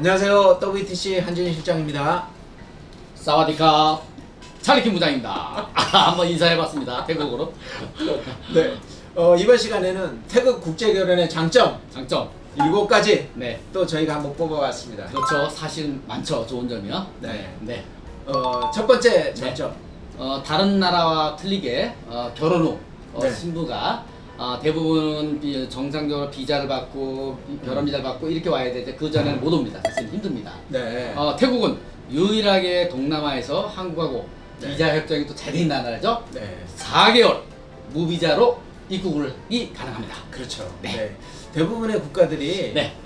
안녕하세요. WTC 한진희 실장입니다. 사와디캅 차리킴 부장입니다. 한번 인사해봤습니다. 태국어로. 네. 이번 시간에는 태국 국제결혼의 장점 장점. 7가지 네. 또 저희가 한번 뽑아봤습니다. 그렇죠. 사실 많죠. 좋은 점이요. 네. 네. 첫 번째 장점. 다른 나라와 틀리게 결혼 후 네. 신부가 대부분 정상적으로 비자를 받고 결혼 비자를 받고 이렇게 와야 되는데 그 전에는 못 옵니다. 사실 힘듭니다. 네. 태국은 유일하게 동남아에서 한국하고 네. 비자 협정이 또 잘 돼 있는 나라죠. 네. 4개월 무비자로 입국이 가능합니다. 그렇죠. 네. 네. 대부분의 국가들이 네.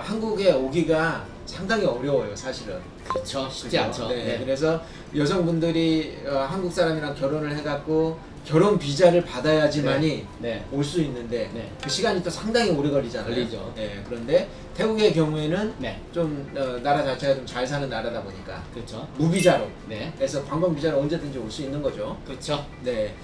한국에 오기가 상당히 어려워요, 사실은. 그렇죠. 쉽지 그죠? 않죠. 네. 네. 그래서 여성분들이 한국 사람이랑 결혼을 해갖고 결혼 비자를 받아야지만이 네. 올 수 있는데 네. 그 시간이 또 상당히 오래 걸리잖아요. 걸리죠. 네. 그런데 태국의 경우에는 네. 좀 나라 자체가 좀 잘 사는 나라다 보니까 그렇죠. 무비자로 네. 해서 관광 비자로 언제든지 올 수 있는 거죠. 그렇죠. 네.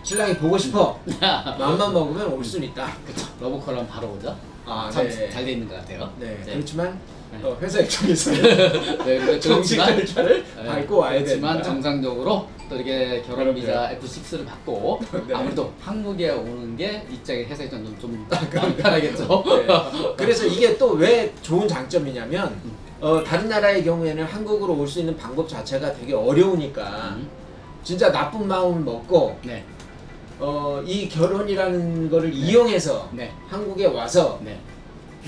신랑이 보고 싶어. 마음만 먹으면 올 수는 있다. 그렇죠. 러브콜은 바로 오죠. 아, 참 네. 잘 돼 있는 것 같아요. 네. 네. 그렇지만 네. 회사 입장에서는 네, 정식 절차를 밟고 와야 그렇지만 됩니다. 정상적으로 또 이렇게 결혼 그럼요. 비자 F6를 받고 네. 아무래도 한국에 오는 게 입장에 회사 입장은 좀 마음 편하겠죠. 네. 그래서 이게 또 왜 좋은 장점이냐면 다른 나라의 경우에는 한국으로 올 수 있는 방법 자체가 되게 어려우니까 진짜 나쁜 마음을 먹고 네. 이 결혼이라는 거를 이용해서 네. 한국에 와서 네.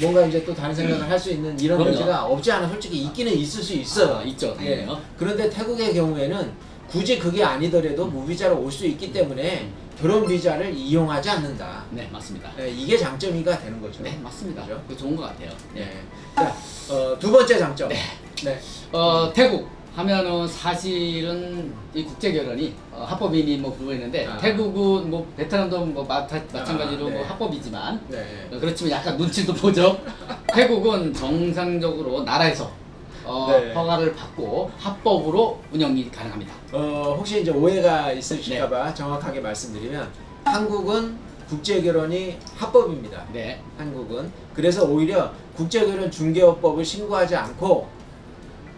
뭔가 이제 또 다른 생각을 할 수 있는 이런 그럼요. 여지가 없지 않아 솔직히 있기는 있을 수 있어요. 있죠. 예. 당연히요. 그런데 태국의 경우에는 굳이 그게 아니더라도 무비자로 올 수 있기 때문에 결혼 비자를 이용하지 않는다. 네, 맞습니다. 네, 이게 장점이가 되는 거죠. 네, 맞습니다. 그죠? 그거 좋은 것 같아요. 네. 자, 두 번째 장점. 네. 네. 태국 하면은 사실은 이 국제 결혼이 합법이니 뭐 그거 있는데 태국은 뭐 베트남도 뭐 마찬가지로 네. 뭐 합법이지만 네. 그렇지만 약간 눈치도 보죠. 태국은 정상적으로 나라에서 네. 허가를 받고 합법으로 운영이 가능합니다. 혹시 이제 오해가 있으실까봐 정확하게 말씀드리면 한국은 국제 결혼이 합법입니다. 네. 한국은 그래서 오히려 국제 결혼 중개업법을 신고하지 않고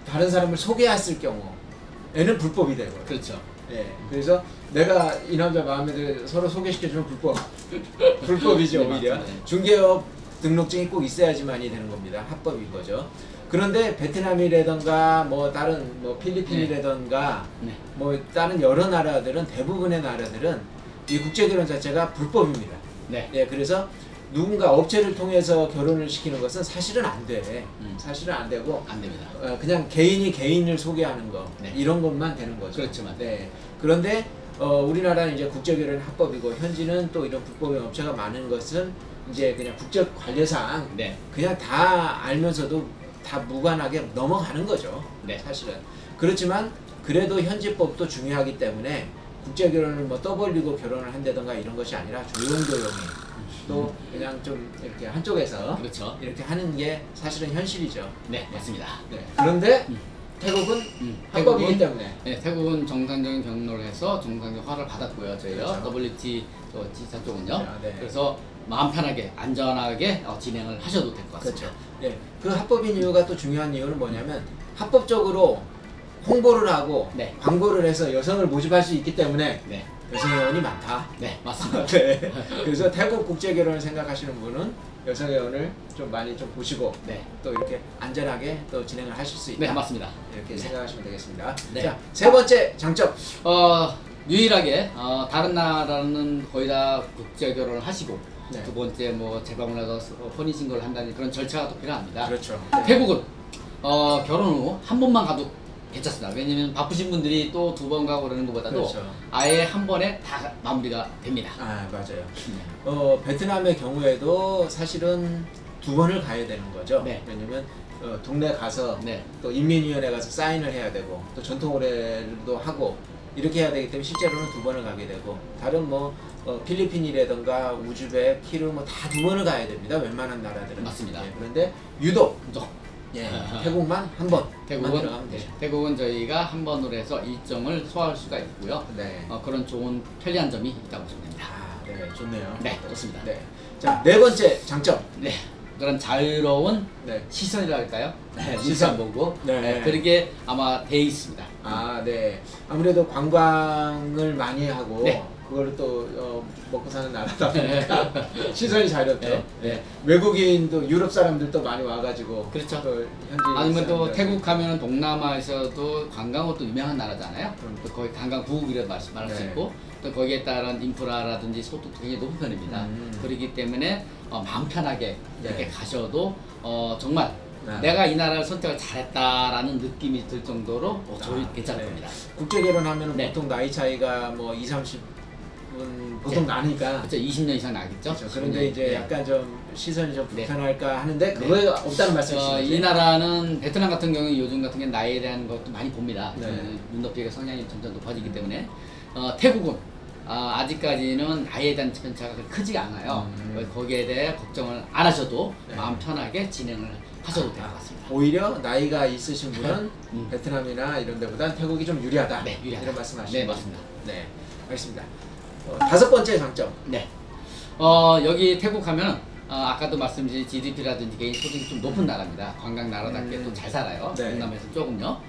다른 사람을 소개했을 경우에는 불법이 되고. 그렇죠. 네. 그래서 내가 이 남자 마음에 들어 서로 소개시켜주면 불법이죠. 네, 오히려 맞습니다. 중개업 등록증이 꼭 있어야지만이 되는 겁니다. 합법인 거죠. 그런데 베트남이라던가 뭐 다른 뭐 필리핀이라던가 네. 뭐 다른 여러 나라들은 대부분의 나라들은 이 국제 결혼 자체가 불법입니다. 네. 예, 그래서 누군가 업체를 통해서 결혼을 시키는 것은 사실은 안 돼. 사실은 안 되고 안 됩니다. 그냥 개인이 개인을 소개하는 거 네. 이런 것만 되는 거죠. 그렇지만. 네. 그런데 우리나라는 이제 국제 결혼이 합법이고 현지는 또 이런 불법의 업체가 많은 것은 이제 그냥 국적 관례상 네. 그냥 다 알면서도 다 무관하게 넘어가는 거죠. 네. 사실은. 그렇지만 그래도 현지법도 중요하기 때문에 국제 결혼을 뭐 떠벌리고 결혼을 한다던가 이런 것이 아니라 조용조용히 또 그냥 좀 이렇게 한쪽에서 그렇죠. 이렇게 하는 게 사실은 현실이죠. 네, 맞습니다. 네. 그런데 태국은 합법이기 때문에 네, 태국은 정상적인 경로를 해서 정상적 허가를 받았고요. 저희요. 그렇죠. WT 지사 쪽은요. 아, 네. 그래서 마음 편하게 안전하게 진행을 하셔도 될 것 같습니다. 그렇죠. 네. 그 합법인 이유가 또 중요한 이유는 뭐냐면 합법적으로 홍보를 하고 네. 광고를 해서 여성을 모집할 수 있기 때문에 네, 여성 회원이 많다. 네, 맞습니다. 네. 그래서 태국 국제 결혼을 생각하시는 분은 여성 회원을 좀 많이 좀 보시고 네, 또 이렇게 안전하게 또 진행을 하실 수 있다. 네, 맞습니다. 이렇게 네. 생각하시면 되겠습니다. 네. 자, 세 번째 장점. 유일하게 다른 나라는 거의 다 국제 결혼을 하시고 네. 두 번째 뭐 재방문을 해서 혼인 신고를 한다는 그런 절차가 또 필요합니다. 그렇죠. 태국은 결혼 후 한 번만 가도 괜찮습니다. 왜냐면 바쁘신 분들이 또 두 번 가고 그러는 것보다도 그렇죠. 아예 한 번에 다 마무리가 됩니다. 아, 맞아요. 네. 베트남의 경우에도 사실은 2번을 가야 되는 거죠. 네. 왜냐면 동네 가서 네. 또 인민위원회 가서 사인을 해야 되고 또 전통 의례도 하고 이렇게 해야 되기 때문에 실제로는 2번을 가게 되고 다른 뭐 필리핀이라던가 우즈벡, 키르 뭐 다 2번을 가야 됩니다. 웬만한 나라들은. 맞습니다. 예, 그런데 유독 그죠? 예, 태국만 한 번. 태국은 들어가면 되죠. 태국은 저희가 한 번으로 해서 일정을 소화할 수가 있고요. 네. 그런 좋은 편리한 점이 있다고 보시면 됩니다. 아, 네, 좋네요. 네, 좋습니다. 네. 자, 네 번째 장점. 네, 그런 자유로운 네. 시선이라 할까요? 네, 시선. 시선 보고 네. 네, 그렇게 아마 돼 있습니다. 아, 네. 아무래도 관광을 많이 하고 네. 그거를 또 먹고 사는 나라다 보니까 시선이 자유롭죠. 네, 네. 외국인도 유럽 사람들도 많이 와가지고 그렇죠. 또 현지 아니면 또 사람들. 태국 하면은 동남아에서도 관광으로 또 유명한 나라잖아요. 또 거기 관광 부국이라 말할 수 네. 있고 또 거기에 따른 인프라라든지 소득도 굉장히 높은 편입니다. 그렇기 때문에 마음 편하게 이렇게 네. 가셔도 정말 네. 내가 이 나라를 선택을 잘했다라는 느낌이 들 정도로 괜찮을 네. 겁니다. 국제 결혼하면 네. 보통 나이 차이가 뭐 2, 30은 보통 나니까. 그렇죠. 20년 이상 나겠죠. 그렇죠. 그런데 이제 네. 약간 좀 시선이 좀 네. 불편할까 하는데 그거에 없다는 말씀이시죠? 이 나라는 베트남 같은 경우 요즘 같은 게 나이에 대한 것도 많이 봅니다. 네. 눈높이가 성향이 점점 높아지기 때문에 태국은 아직까지는 나이에 대한 편차가 그렇게 크지가 않아요. 거기에 대해 걱정을 안 하셔도 네. 마음 편하게 진행을 하셔도 될 것 같습니다. 오히려 나이가 있으신 분은 베트남이나 이런 데보다 태국이 좀 유리하다. 네, 유리하다. 이런 말씀하시는 네, 거죠? 맞습니다. 네, 알겠습니다. 다섯 번째 장점. 네. 여기 태국 하면 아까도 말씀드린 GDP라든지 개인 소득이 좀 높은 나라입니다. 관광 나라답게 또 잘 살아요. 네. 동남아에서 조금요.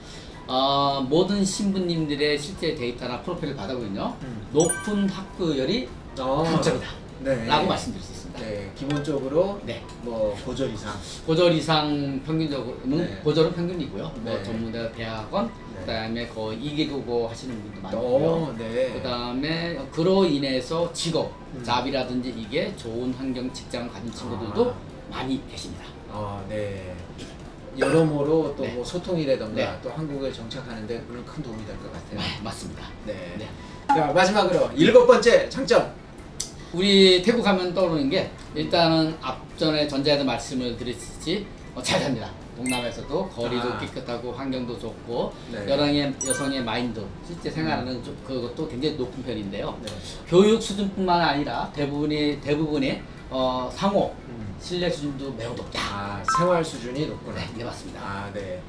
모든 신부님들의 실제 데이터나 프로필을 받아보면요. 높은 학구열이 강점이다. 네. 라고 말씀드릴 수 있습니다. 네, 기본적으로 네. 뭐 고졸 이상. 고졸 이상 평균적으로는 네. 고졸은 평균이고요. 네. 뭐 전문대 대학원, 네. 그다음에 거의 2개국어 하시는 분도 많고요. 네. 그다음에 그로 인해서 직업, 잡이라든지 이게 좋은 환경, 직장을 가진 친구들도 많이 계십니다. 네. 여러모로 또 네. 뭐 소통이라던가 네. 또 한국에 정착하는데 그런 큰 도움이 될 것 같아요. 네, 맞습니다. 네. 네. 자, 마지막으로 일곱 번째 장점. 우리 태국 하면 떠오르는 게 일단은 앞전에 전자에도 말씀을 드렸듯이 잘 삽니다. 동남아에서도 거리도 깨끗하고 환경도 좋고 네. 여성의 마인드, 실제 생활하는 그것도 굉장히 높은 편인데요. 네. 교육 수준뿐만 아니라 대부분의 상호 신뢰 수준도 매우 높다. 생활 수준이 높구나. 네, 맞습니다. 네.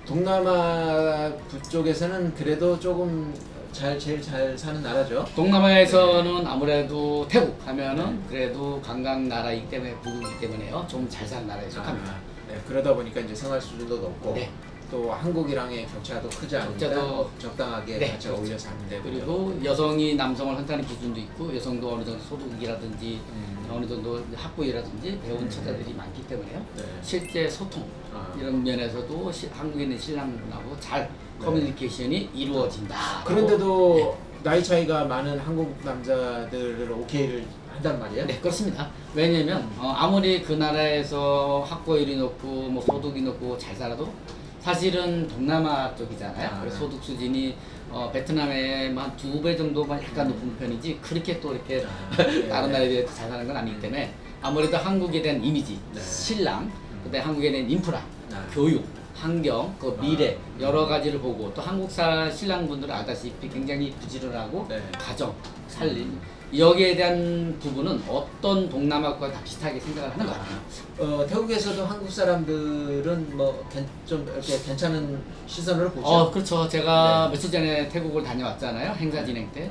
동남아 북쪽에서는 그래도 조금 제일 잘 사는 나라죠. 동남아에서는 아무래도 태국 하면은 그래도 관광 나라이기 때문에 부국이기 때문에요. 좀 잘 사는 나라에 속합니다. 네, 그러다 보니까 이제 생활 수준도 높고 네. 또 한국이랑의 격차도 크지 않으니까 격차도 적당하게 네, 같이 그렇죠. 어울려 사는 데 그리고 여성이 남성을 한다는 기준도 있고 여성도 어느 정도 소득이라든지 어느 정도 학부이라든지 배운 처자들이 많기 때문에요. 네. 실제 소통 이런 면에서도 한국에 있는 신랑하고 잘 커뮤니케이션이 이루어진다. 그런데도 나이 차이가 많은 한국 남자들을 오케이를 한단 말이에요? 네, 그렇습니다. 왜냐면 아무리 그 나라에서 학고율이 높고 뭐 소득이 높고 잘 살아도 사실은 동남아 쪽이잖아요. 그래서 소득 수준이 베트남의 한 2배 정도만 약간 높은 편이지 그렇게 또 이렇게 다른 나라에 비해 잘 사는 건 아니기 때문에 아무래도 한국에 대한 이미지, 신랑, 그다음에 한국에 대한 인프라, 교육, 환경, 그 미래 여러 가지를 보고 또 한국 신랑분들은 아다시피 굉장히 부지런하고 가정, 살림 여기에 대한 부분은 어떤 동남아과 다 비슷하게 생각을 하는 것 같아요. 태국에서도 한국 사람들은 뭐 좀 이렇게 괜찮은 시선으로 보죠. 그렇죠. 제가 며칠 전에 태국을 다녀왔잖아요. 행사 진행 때.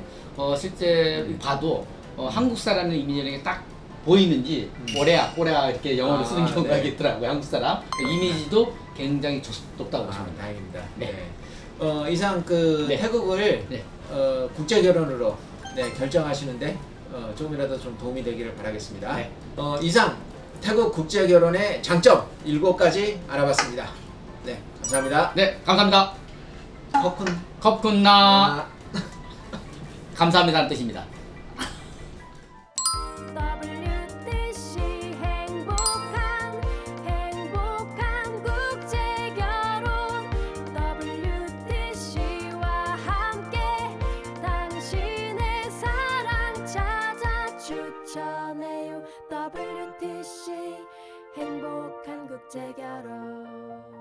실제 봐도 한국 사람의 이미지는 딱 보이는지 꼬레아 이렇게 영어로 쓰는 경우가 있더라고요. 한국 사람 이미지도 굉장히 높다고 보시면 됩니다. 다행입니다. 네. 이상 태국을 국제 결혼으로 결정하시는데 조금이라도 좀 도움이 되기를 바라겠습니다. 네. 이상 태국 국제 결혼의 장점 7가지 알아봤습니다. 네, 감사합니다. 네, 감사합니다. 컵쿤나 감사합니다는 뜻입니다. WTC 행복한 국제결혼 WTC와 함께 당신의 사랑 찾아 추천해요. WTC 행복한 국제결혼